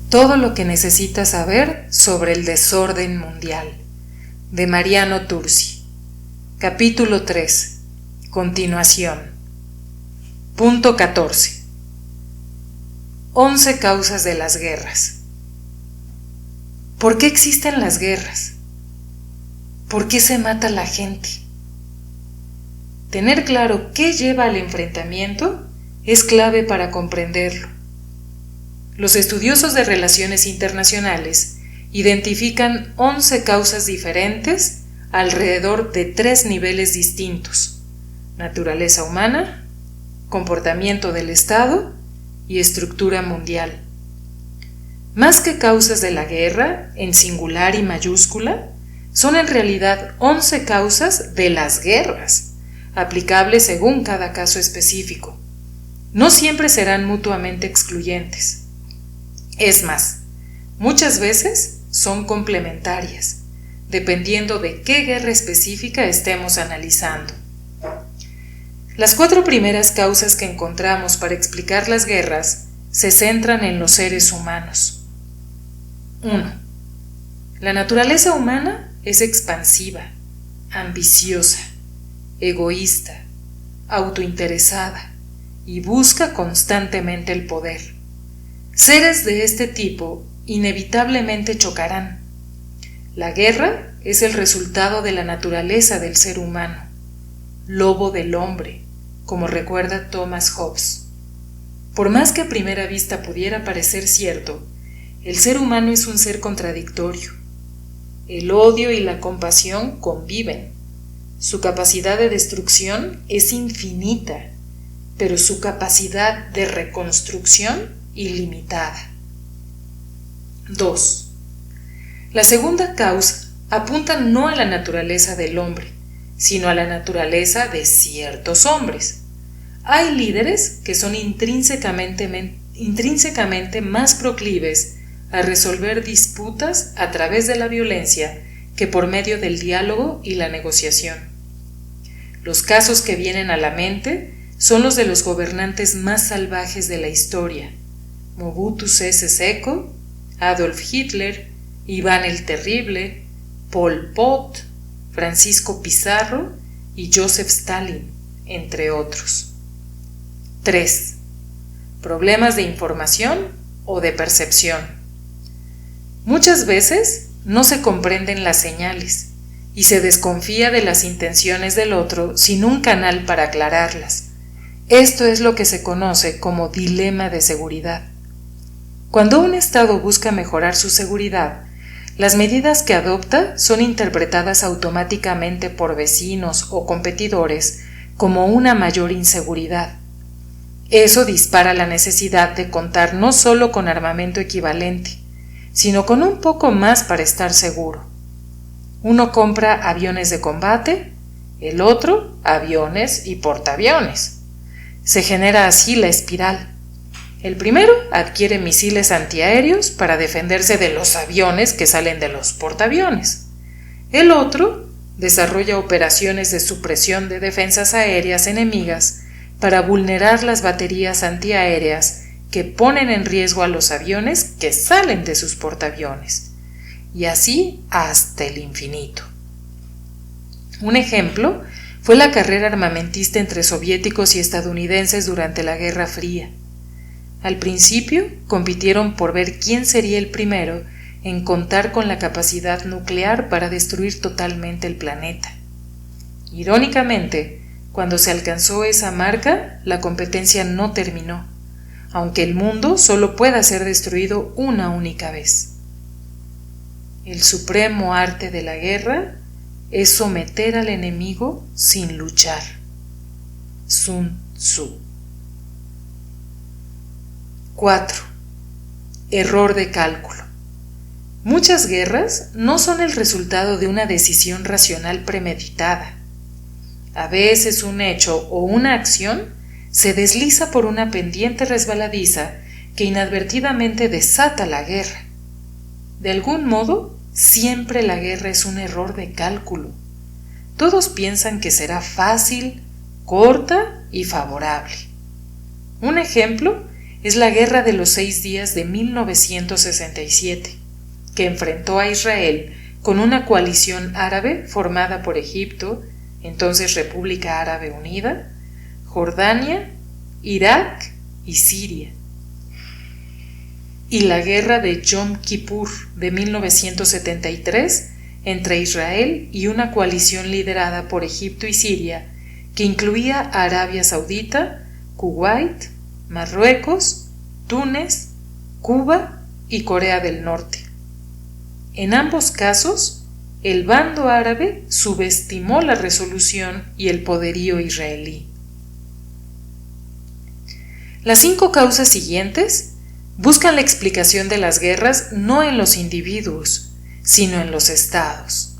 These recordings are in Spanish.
Todo lo que necesitas saber sobre el desorden mundial, de Mariano Tursi. Capítulo 3. Continuación. Punto 14. 11 causas de las guerras. ¿Por qué existen las guerras? ¿Por qué se mata la gente? Tener claro qué lleva al enfrentamiento es clave para comprenderlo. Los estudiosos de relaciones internacionales identifican 11 causas diferentes alrededor de 3 niveles distintos: naturaleza humana, comportamiento del Estado y estructura mundial. Más que causas de la guerra, en singular y mayúscula, son en realidad 11 causas de las guerras, aplicables según cada caso específico. No siempre serán mutuamente excluyentes. Es más, muchas veces son complementarias, dependiendo de qué guerra específica estemos analizando. Las 4 primeras causas que encontramos para explicar las guerras se centran en los seres humanos. 1. La naturaleza humana es expansiva, ambiciosa, egoísta, autointeresada y busca constantemente el poder. Seres de este tipo inevitablemente chocarán. La guerra es el resultado de la naturaleza del ser humano, lobo del hombre, como recuerda Thomas Hobbes. Por más que a primera vista pudiera parecer cierto, el ser humano es un ser contradictorio. El odio y la compasión conviven. Su capacidad de destrucción es infinita, pero su capacidad de reconstrucción ilimitada. 2. La segunda causa apunta no a la naturaleza del hombre, sino a la naturaleza de ciertos hombres. Hay líderes que son intrínsecamente más proclives a resolver disputas a través de la violencia que por medio del diálogo y la negociación. Los casos que vienen a la mente son los de los gobernantes más salvajes de la historia: Mobutu Sese Seko, Adolf Hitler, Iván el Terrible, Pol Pot, Francisco Pizarro y Joseph Stalin, entre otros. 3. Problemas de información o de percepción. Muchas veces no se comprenden las señales y se desconfía de las intenciones del otro sin un canal para aclararlas. Esto es lo que se conoce como dilema de seguridad. Cuando un Estado busca mejorar su seguridad, las medidas que adopta son interpretadas automáticamente por vecinos o competidores como una mayor inseguridad. Eso dispara la necesidad de contar no solo con armamento equivalente, sino con un poco más para estar seguro. Uno compra aviones de combate, el otro aviones y portaaviones. Se genera así la espiral. El primero adquiere misiles antiaéreos para defenderse de los aviones que salen de los portaaviones. El otro desarrolla operaciones de supresión de defensas aéreas enemigas para vulnerar las baterías antiaéreas que ponen en riesgo a los aviones que salen de sus portaaviones, y así hasta el infinito. Un ejemplo fue la carrera armamentista entre soviéticos y estadounidenses durante la Guerra Fría. Al principio compitieron por ver quién sería el primero en contar con la capacidad nuclear para destruir totalmente el planeta. Irónicamente, cuando se alcanzó esa marca, la competencia no terminó, aunque el mundo solo pueda ser destruido una única vez. El supremo arte de la guerra es someter al enemigo sin luchar. Sun Tzu. 4. Error de cálculo. Muchas guerras no son el resultado de una decisión racional premeditada. A veces un hecho o una acción se desliza por una pendiente resbaladiza que inadvertidamente desata la guerra. De algún modo, siempre la guerra es un error de cálculo. Todos piensan que será fácil, corta y favorable. Un ejemplo es la Guerra de los 6 días de 1967, que enfrentó a Israel con una coalición árabe formada por Egipto, entonces República Árabe Unida, Jordania, Irak y Siria. Y la Guerra de Yom Kippur de 1973 entre Israel y una coalición liderada por Egipto y Siria, que incluía a Arabia Saudita, Kuwait, Marruecos, Túnez, Cuba y Corea del Norte. En ambos casos, el bando árabe subestimó la resolución y el poderío israelí. Las 5 causas siguientes buscan la explicación de las guerras no en los individuos, sino en los estados.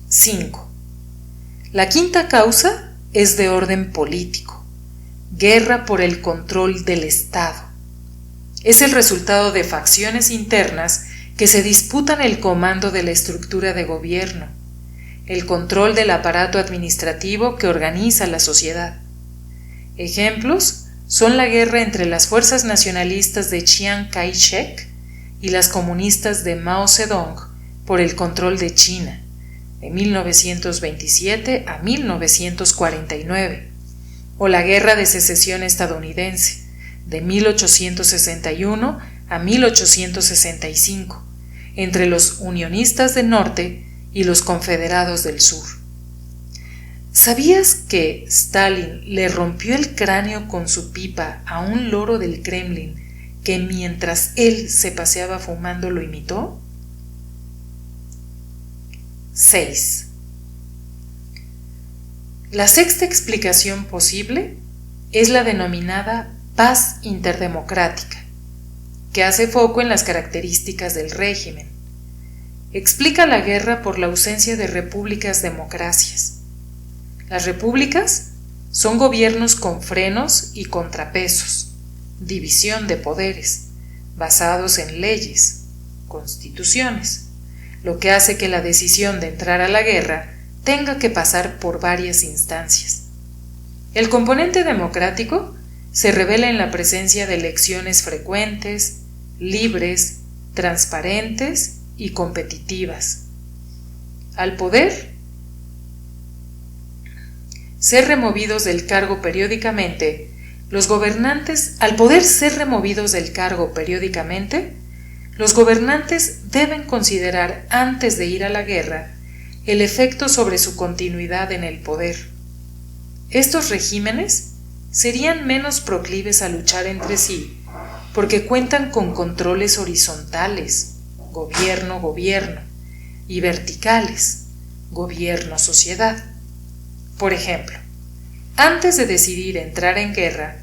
5. La quinta causa es de orden político. Guerra por el control del Estado. Es el resultado de facciones internas que se disputan el comando de la estructura de gobierno, el control del aparato administrativo que organiza la sociedad. Ejemplos son la guerra entre las fuerzas nacionalistas de Chiang Kai-shek y las comunistas de Mao Zedong por el control de China, de 1927 a 1949, o la Guerra de Secesión estadounidense, de 1861 a 1865, entre los unionistas del norte y los confederados del sur. ¿Sabías que Stalin le rompió el cráneo con su pipa a un loro del Kremlin que mientras él se paseaba fumando lo imitó? 6. La sexta explicación posible es la denominada paz interdemocrática, que hace foco en las características del régimen. Explica la guerra por la ausencia de repúblicas democracias. Las repúblicas son gobiernos con frenos y contrapesos, división de poderes, basados en leyes, constituciones, lo que hace que la decisión de entrar a la guerra tenga que pasar por varias instancias. El componente democrático se revela en la presencia de elecciones frecuentes, libres, transparentes y competitivas. Al poder ser removidos del cargo periódicamente, los gobernantes deben considerar antes de ir a la guerra el efecto sobre su continuidad en el poder. Estos regímenes serían menos proclives a luchar entre sí porque cuentan con controles horizontales, gobierno-gobierno, y verticales, gobierno-sociedad. Por ejemplo, antes de decidir entrar en guerra,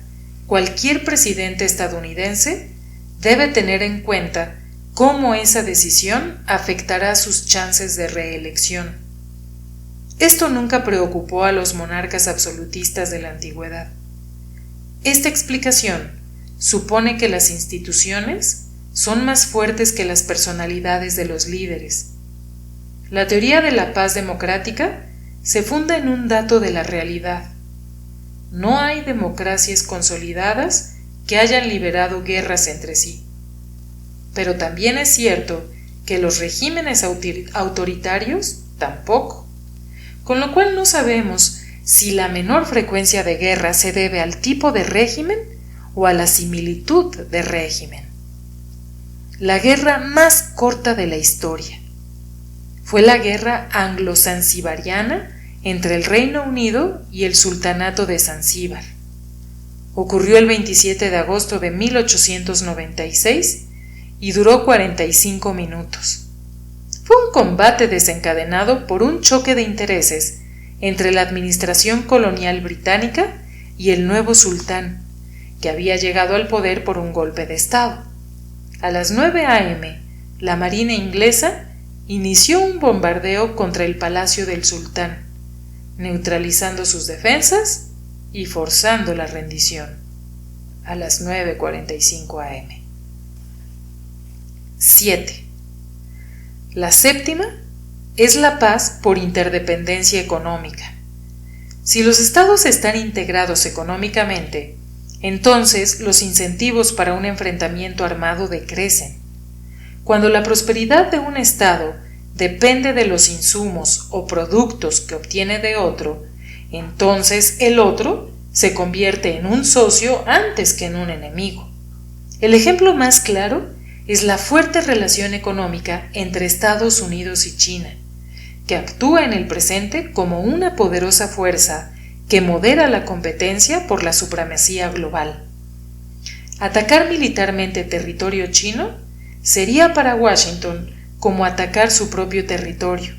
cualquier presidente estadounidense debe tener en cuenta cómo esa decisión afectará sus chances de reelección. Esto nunca preocupó a los monarcas absolutistas de la antigüedad. Esta explicación supone que las instituciones son más fuertes que las personalidades de los líderes. La teoría de la paz democrática se funda en un dato de la realidad. No hay democracias consolidadas que hayan liberado guerras entre sí. Pero también es cierto que los regímenes autoritarios tampoco, con lo cual no sabemos si la menor frecuencia de guerra se debe al tipo de régimen o a la similitud de régimen. La guerra más corta de la historia fue la guerra anglo-zanzibariana entre el Reino Unido y el Sultanato de Zanzíbar. Ocurrió el 27 de agosto de 1896 y duró 45 minutos. Fue un combate desencadenado por un choque de intereses entre la administración colonial británica y el nuevo sultán, que había llegado al poder por un golpe de Estado. A las 9 a.m., la marina inglesa inició un bombardeo contra el palacio del sultán, neutralizando sus defensas y forzando la rendición. A las 9:45 a.m. 7. La séptima es la paz por interdependencia económica. Si los estados están integrados económicamente, entonces los incentivos para un enfrentamiento armado decrecen. Cuando la prosperidad de un estado depende de los insumos o productos que obtiene de otro, entonces el otro se convierte en un socio antes que en un enemigo. El ejemplo más claro es la fuerte relación económica entre Estados Unidos y China, que actúa en el presente como una poderosa fuerza que modera la competencia por la supremacía global. Atacar militarmente territorio chino sería para Washington como atacar su propio territorio,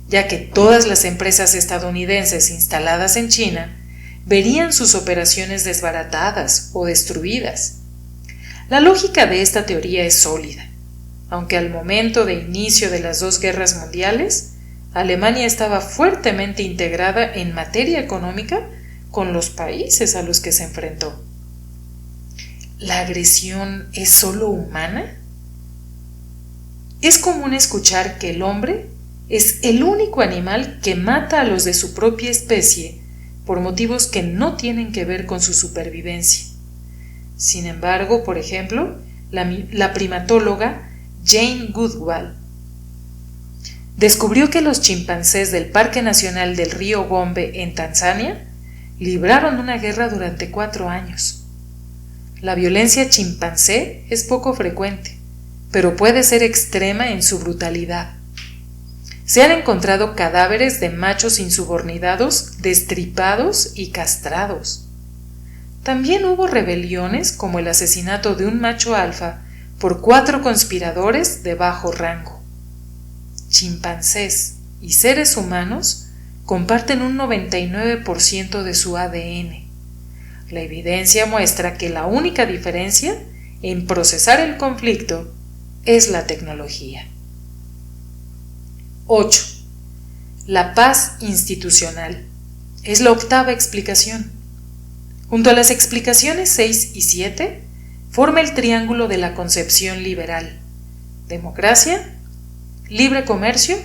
ya que todas las empresas estadounidenses instaladas en China verían sus operaciones desbaratadas o destruidas. La lógica de esta teoría es sólida, aunque al momento de inicio de las dos guerras mundiales, Alemania estaba fuertemente integrada en materia económica con los países a los que se enfrentó. ¿La agresión es solo humana? Es común escuchar que el hombre es el único animal que mata a los de su propia especie por motivos que no tienen que ver con su supervivencia. Sin embargo, por ejemplo, la primatóloga Jane Goodall descubrió que los chimpancés del Parque Nacional del Río Gombe en Tanzania libraron una guerra durante 4 años. La violencia chimpancé es poco frecuente, pero puede ser extrema en su brutalidad. Se han encontrado cadáveres de machos insubordinados, destripados y castrados. También hubo rebeliones como el asesinato de un macho alfa por 4 conspiradores de bajo rango. Chimpancés y seres humanos comparten un 99% de su ADN. La evidencia muestra que la única diferencia en procesar el conflicto es la tecnología. 8. La paz institucional es la octava explicación. Junto a las explicaciones 6 y 7, forma el triángulo de la concepción liberal: democracia, libre comercio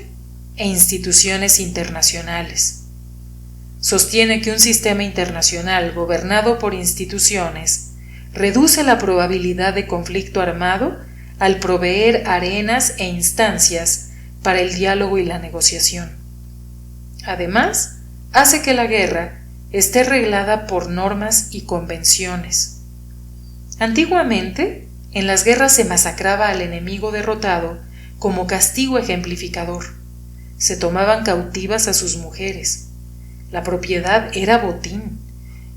e instituciones internacionales. Sostiene que un sistema internacional gobernado por instituciones reduce la probabilidad de conflicto armado al proveer arenas e instancias para el diálogo y la negociación. Además, hace que la guerra esté reglada por normas y convenciones. Antiguamente, en las guerras se masacraba al enemigo derrotado como castigo ejemplificador. Se tomaban cautivas a sus mujeres. La propiedad era botín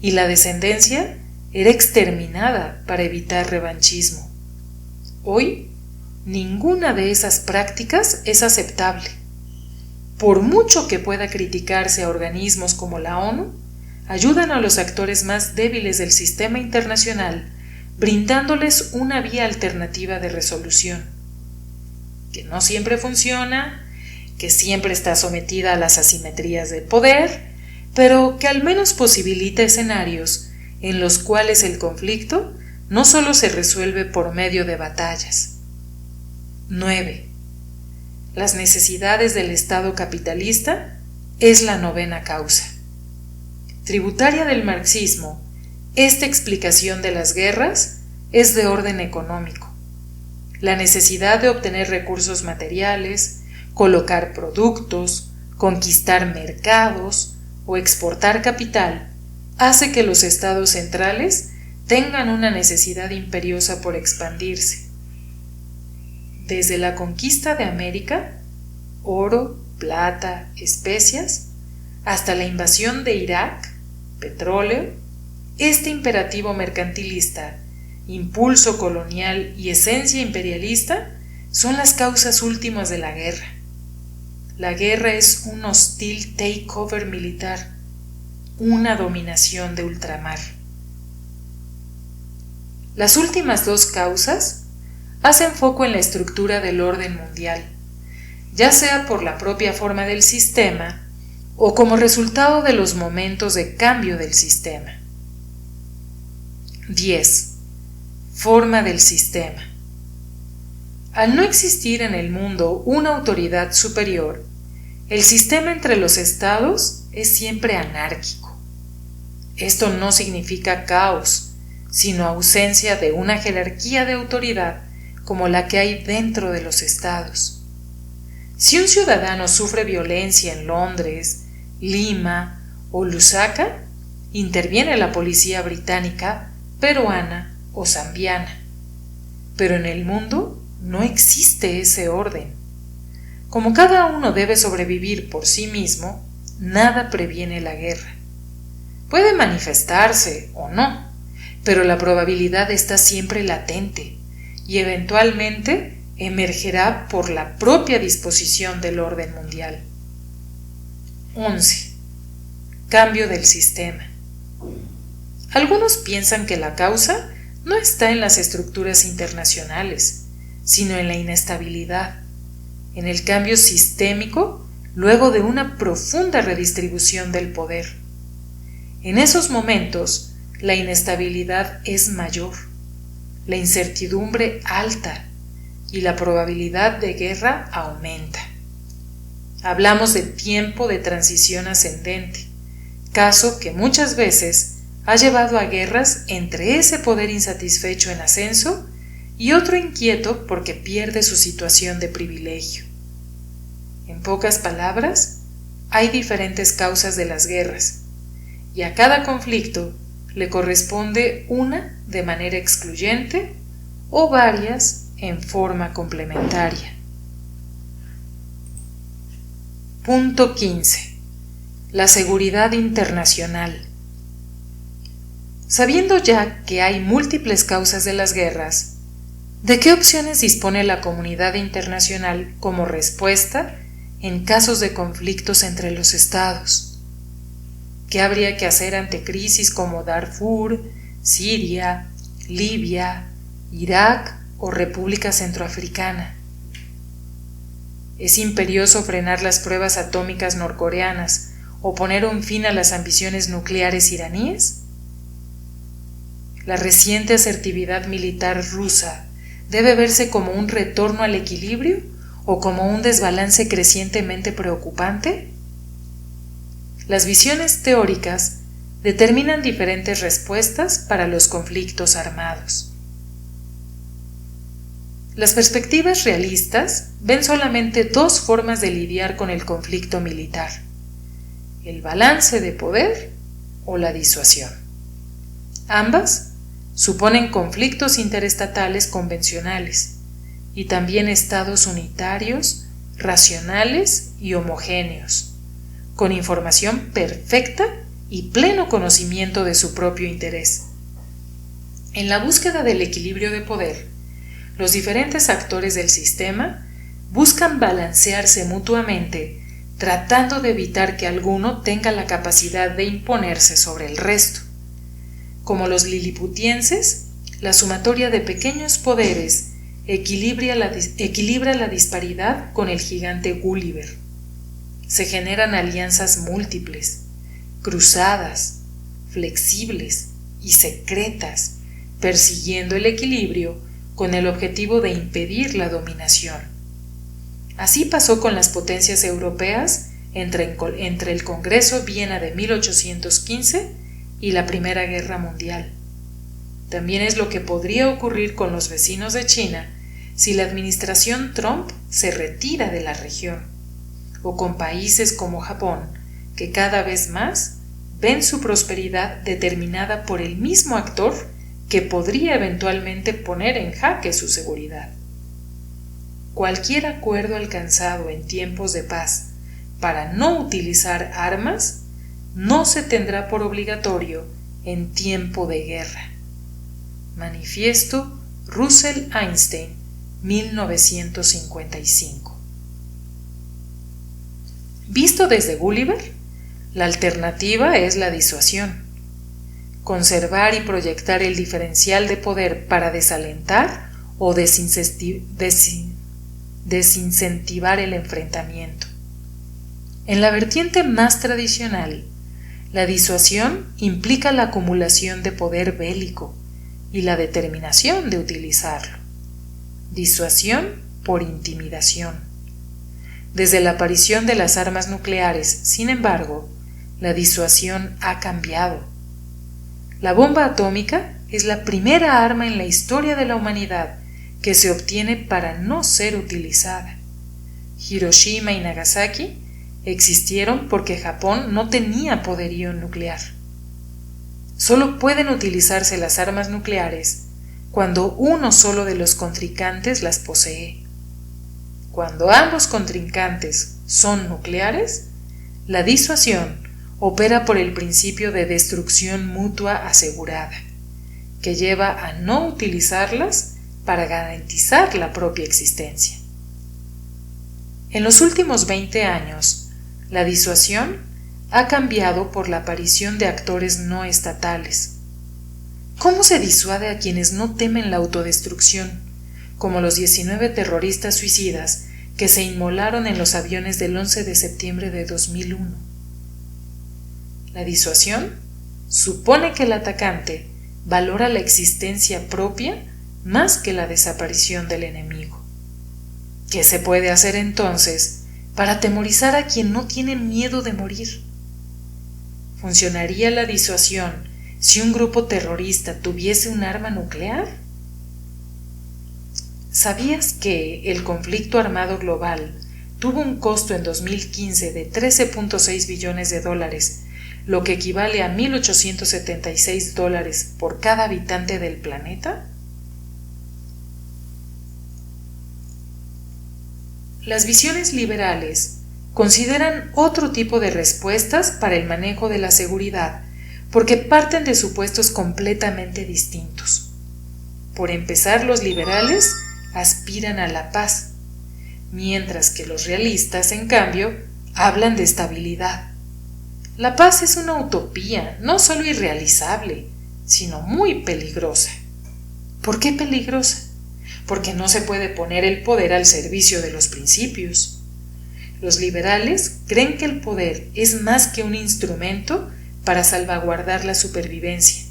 y la descendencia era exterminada para evitar revanchismo. Hoy, ninguna de esas prácticas es aceptable. Por mucho que pueda criticarse a organismos como la ONU, ayudan a los actores más débiles del sistema internacional, brindándoles una vía alternativa de resolución, que no siempre funciona, que siempre está sometida a las asimetrías del poder, pero que al menos posibilita escenarios en los cuales el conflicto no solo se resuelve por medio de batallas. 9. Las necesidades del Estado capitalista es la novena causa. Tributaria del marxismo, Esta explicación de las guerras es de orden económico. La necesidad de obtener recursos materiales, colocar productos, conquistar mercados o exportar capital hace que los estados centrales tengan una necesidad imperiosa por expandirse. Desde la conquista de América, oro, plata, especias, hasta la invasión de Irak, petróleo, este imperativo mercantilista, impulso colonial y esencia imperialista son las causas últimas de la guerra. La guerra es un hostil takeover militar, una dominación de ultramar. Las últimas dos causas hacen foco en la estructura del orden mundial, ya sea por la propia forma del sistema o como resultado de los momentos de cambio del sistema. 10. Forma del sistema. Al no existir en el mundo una autoridad superior, el sistema entre los estados es siempre anárquico. Esto no significa caos, sino ausencia de una jerarquía de autoridad como la que hay dentro de los estados. Si un ciudadano sufre violencia en Londres, Lima o Lusaka, interviene la policía británica, peruana o zambiana. Pero en el mundo no existe ese orden. Como cada uno debe sobrevivir por sí mismo, nada previene la guerra. Puede manifestarse o no, pero la probabilidad está siempre latente y eventualmente emergerá por la propia disposición del orden mundial. 11. Cambio del sistema. Algunos piensan que la causa no está en las estructuras internacionales, sino en la inestabilidad, en el cambio sistémico luego de una profunda redistribución del poder. En esos momentos, la inestabilidad es mayor, la incertidumbre alta y la probabilidad de guerra aumenta. Hablamos de tiempo de transición ascendente, caso que muchas veces ha llevado a guerras entre ese poder insatisfecho en ascenso y otro inquieto porque pierde su situación de privilegio. En pocas palabras, hay diferentes causas de las guerras, y a cada conflicto le corresponde una de manera excluyente o varias en forma complementaria. Punto 15. La seguridad internacional. Sabiendo ya que hay múltiples causas de las guerras, ¿de qué opciones dispone la comunidad internacional como respuesta en casos de conflictos entre los estados? ¿Qué habría que hacer ante crisis como Darfur, Siria, Libia, Irak o República Centroafricana? ¿Es imperioso frenar las pruebas atómicas norcoreanas o poner un fin a las ambiciones nucleares iraníes? La reciente asertividad militar rusa debe verse como un retorno al equilibrio o como un desbalance crecientemente preocupante. Las visiones teóricas determinan diferentes respuestas para los conflictos armados. Las perspectivas realistas ven solamente dos formas de lidiar con el conflicto militar: el balance de poder o la disuasión. Ambas suponen conflictos interestatales convencionales y también estados unitarios, racionales y homogéneos, con información perfecta y pleno conocimiento de su propio interés. En la búsqueda del equilibrio de poder, los diferentes actores del sistema buscan balancearse mutuamente, tratando de evitar que alguno tenga la capacidad de imponerse sobre el resto. Como los liliputienses, la sumatoria de pequeños poderes equilibra la disparidad con el gigante Gulliver. Se generan alianzas múltiples, cruzadas, flexibles y secretas, persiguiendo el equilibrio con el objetivo de impedir la dominación. Así pasó con las potencias europeas entre el Congreso Viena de 1815 y la Primera Guerra Mundial. También es lo que podría ocurrir con los vecinos de China si la administración Trump se retira de la región, o con países como Japón, que cada vez más ven su prosperidad determinada por el mismo actor que podría eventualmente poner en jaque su seguridad. Cualquier acuerdo alcanzado en tiempos de paz para no utilizar armas no se tendrá por obligatorio en tiempo de guerra. Manifiesto Russell Einstein, 1955. Visto desde Gulliver, la alternativa es la disuasión. Conservar y proyectar el diferencial de poder para desalentar o desincentivar el enfrentamiento. En la vertiente más tradicional, la disuasión implica la acumulación de poder bélico y la determinación de utilizarlo. Disuasión por intimidación. Desde la aparición de las armas nucleares, sin embargo, la disuasión ha cambiado. La bomba atómica es la primera arma en la historia de la humanidad que se obtiene para no ser utilizada. Hiroshima y Nagasaki existieron porque Japón no tenía poderío nuclear. Solo pueden utilizarse las armas nucleares cuando uno solo de los contrincantes las posee. Cuando ambos contrincantes son nucleares, la disuasión opera por el principio de destrucción mutua asegurada, que lleva a no utilizarlas para garantizar la propia existencia. En los últimos 20 años, la disuasión ha cambiado por la aparición de actores no estatales. ¿Cómo se disuade a quienes no temen la autodestrucción, como los 19 terroristas suicidas que se inmolaron en los aviones del 11 de septiembre de 2001? La disuasión supone que el atacante valora la existencia propia más que la desaparición del enemigo. ¿Qué se puede hacer entonces para atemorizar a quien no tiene miedo de morir? ¿Funcionaría la disuasión si un grupo terrorista tuviese un arma nuclear? ¿Sabías que el conflicto armado global tuvo un costo en 2015 de $13.6 billones, lo que equivale a $1.876 por cada habitante del planeta? Las visiones liberales consideran otro tipo de respuestas para el manejo de la seguridad porque parten de supuestos completamente distintos. Por empezar, los liberales aspiran a la paz, mientras que los realistas, en cambio, hablan de estabilidad. La paz es una utopía, no solo irrealizable, sino muy peligrosa. ¿Por qué peligrosa? Porque no se puede poner el poder al servicio de los principios. Los liberales creen que el poder es más que un instrumento para salvaguardar la supervivencia.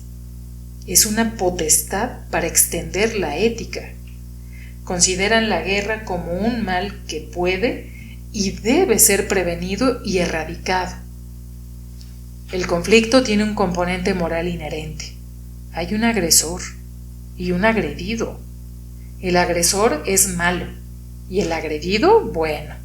Es una potestad para extender la ética. Consideran la guerra como un mal que puede y debe ser prevenido y erradicado. El conflicto tiene un componente moral inherente. Hay un agresor y un agredido. El agresor es malo y el agredido bueno.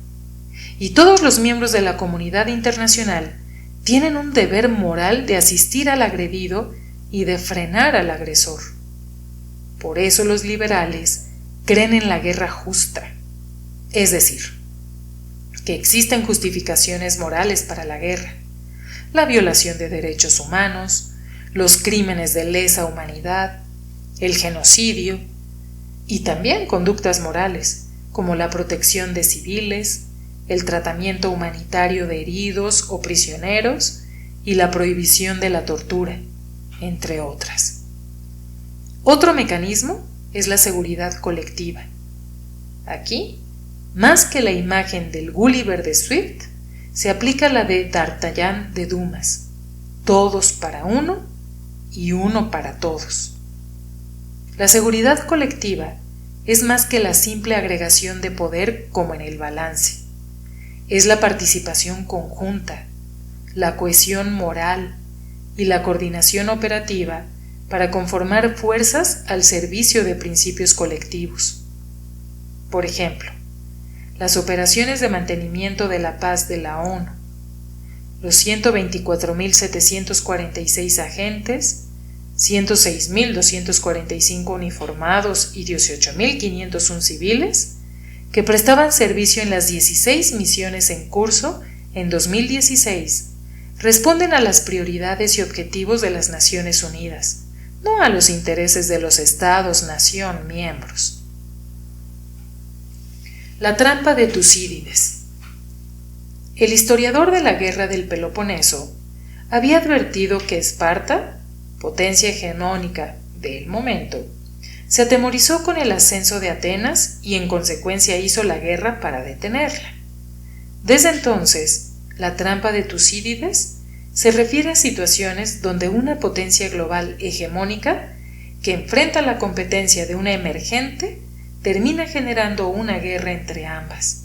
Y todos los miembros de la comunidad internacional tienen un deber moral de asistir al agredido y de frenar al agresor. Por eso los liberales creen en la guerra justa, es decir, que existen justificaciones morales para la guerra, la violación de derechos humanos, los crímenes de lesa humanidad, el genocidio y también conductas morales como la protección de civiles, el tratamiento humanitario de heridos o prisioneros y la prohibición de la tortura, entre otras. Otro mecanismo es la seguridad colectiva. Aquí, más que la imagen del Gulliver de Swift, se aplica la de D'Artagnan de Dumas: todos para uno y uno para todos. La seguridad colectiva es más que la simple agregación de poder como en el balance. Es la participación conjunta, la cohesión moral, y la coordinación operativa para conformar fuerzas al servicio de principios colectivos. Por ejemplo, las operaciones de mantenimiento de la paz de la ONU, los 124.746 agentes, 106.245 uniformados y 18.501 civiles que prestaban servicio en las 16 misiones en curso en 2016, responden a las prioridades y objetivos de las Naciones Unidas, no a los intereses de los Estados-nación miembros. La trampa de Tucídides. El historiador de la Guerra del Peloponeso había advertido que Esparta, potencia hegemónica del momento, se atemorizó con el ascenso de Atenas y en consecuencia hizo la guerra para detenerla. Desde entonces, la trampa de Tucídides se refiere a situaciones donde una potencia global hegemónica que enfrenta la competencia de una emergente termina generando una guerra entre ambas.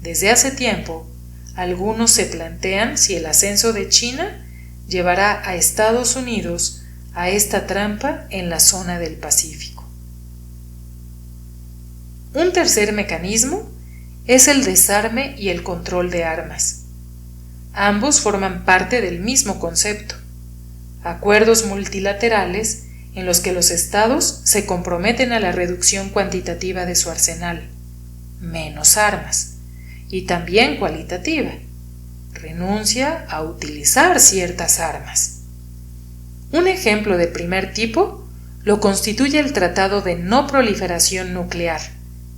Desde hace tiempo, algunos se plantean si el ascenso de China llevará a Estados Unidos a esta trampa en la zona del Pacífico. Un tercer mecanismo es el desarme y el control de armas. Ambos forman parte del mismo concepto, acuerdos multilaterales en los que los estados se comprometen a la reducción cuantitativa de su arsenal, menos armas, y también cualitativa, renuncia a utilizar ciertas armas. Un ejemplo de primer tipo lo constituye el Tratado de No Proliferación Nuclear,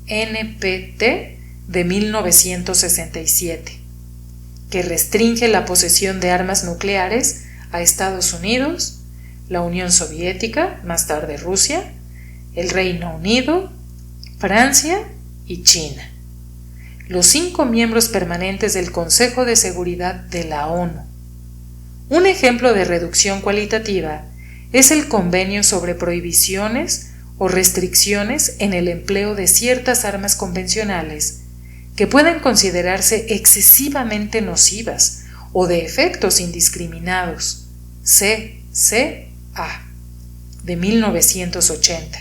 NPT, de 1967, que restringe la posesión de armas nucleares a Estados Unidos, la Unión Soviética, más tarde Rusia, el Reino Unido, Francia y China, los 5 miembros permanentes del Consejo de Seguridad de la ONU. Un ejemplo de reducción cualitativa es el Convenio sobre prohibiciones o restricciones en el empleo de ciertas armas convencionales que pueden considerarse excesivamente nocivas o de efectos indiscriminados, CCA, de 1980.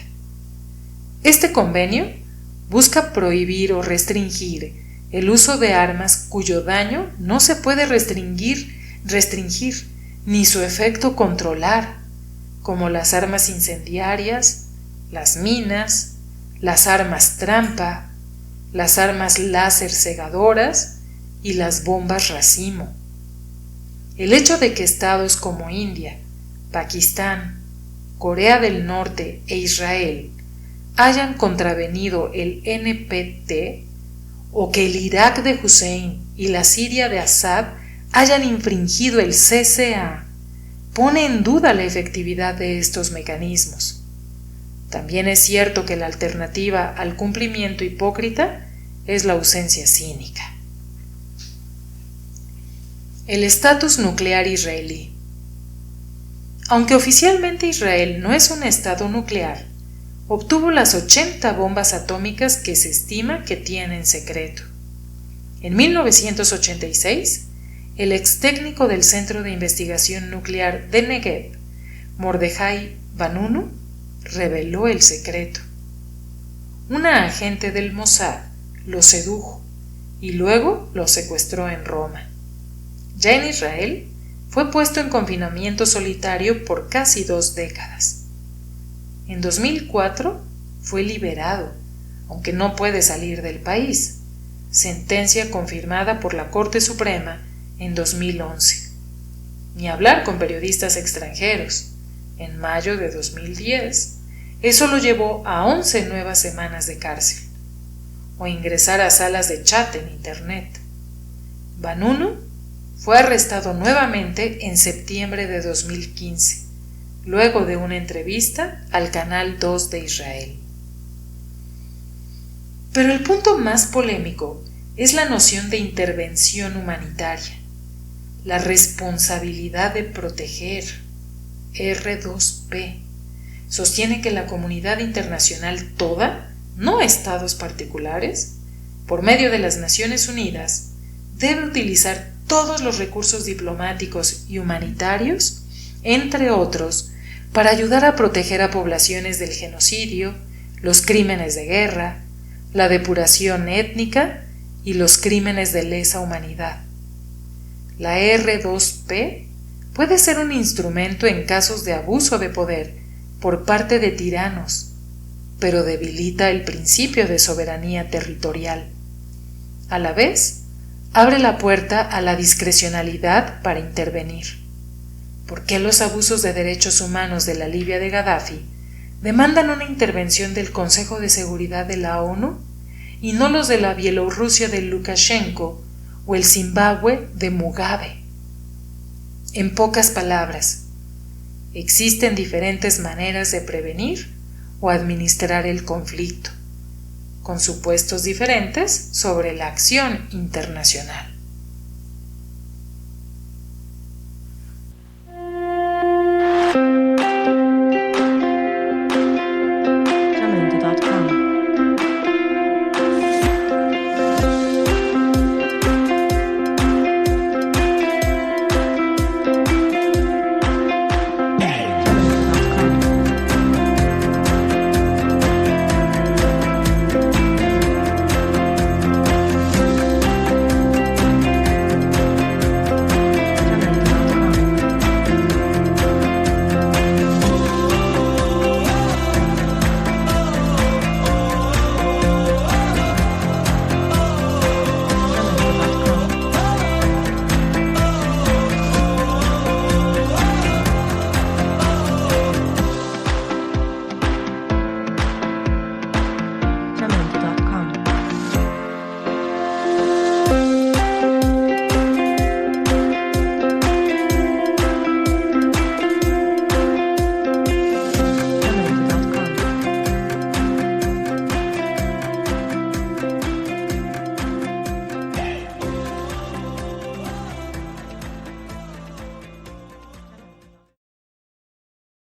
Este convenio busca prohibir o restringir el uso de armas cuyo daño no se puede restringir ni su efecto controlar, como las armas incendiarias, las minas, las armas trampa, las armas láser cegadoras y las bombas racimo. El hecho de que estados como India, Pakistán, Corea del Norte e Israel hayan contravenido el NPT o que el Irak de Hussein y la Siria de Assad hayan infringido el CCA pone en duda la efectividad de estos mecanismos. También es cierto que la alternativa al cumplimiento hipócrita es la ausencia cínica. El estatus nuclear israelí. Aunque oficialmente Israel no es un estado nuclear, obtuvo las 80 bombas atómicas que se estima que tiene en secreto. En 1986, el ex técnico del Centro de Investigación Nuclear de Negev, Mordejai Vanunu, reveló el secreto. Una agente del Mossad lo sedujo y luego lo secuestró en Roma. Ya en Israel, fue puesto en confinamiento solitario por casi 2 décadas. En 2004 fue liberado, aunque no puede salir del país, sentencia confirmada por la Corte Suprema en 2011. Ni hablar con periodistas extranjeros. En mayo de 2010, eso lo llevó a 11 nuevas semanas de cárcel, o ingresar a salas de chat en Internet. Vanunu fue arrestado nuevamente en septiembre de 2015, luego de una entrevista al Canal 2 de Israel. Pero el punto más polémico es la noción de intervención humanitaria, la responsabilidad de proteger. R2P sostiene que la comunidad internacional toda, no estados particulares, por medio de las Naciones Unidas, debe utilizar todos los recursos diplomáticos y humanitarios entre otros, para ayudar a proteger a poblaciones del genocidio, los crímenes de guerra, la depuración étnica y los crímenes de lesa humanidad. La R2P puede ser un instrumento en casos de abuso de poder por parte de tiranos, pero debilita el principio de soberanía territorial. A la vez, abre la puerta a la discrecionalidad para intervenir. ¿Por qué los abusos de derechos humanos de la Libia de Gaddafi demandan una intervención del Consejo de Seguridad de la ONU y no los de la Bielorrusia de Lukashenko o el Zimbabue de Mugabe? En pocas palabras, existen diferentes maneras de prevenir o administrar el conflicto, con supuestos diferentes sobre la acción internacional.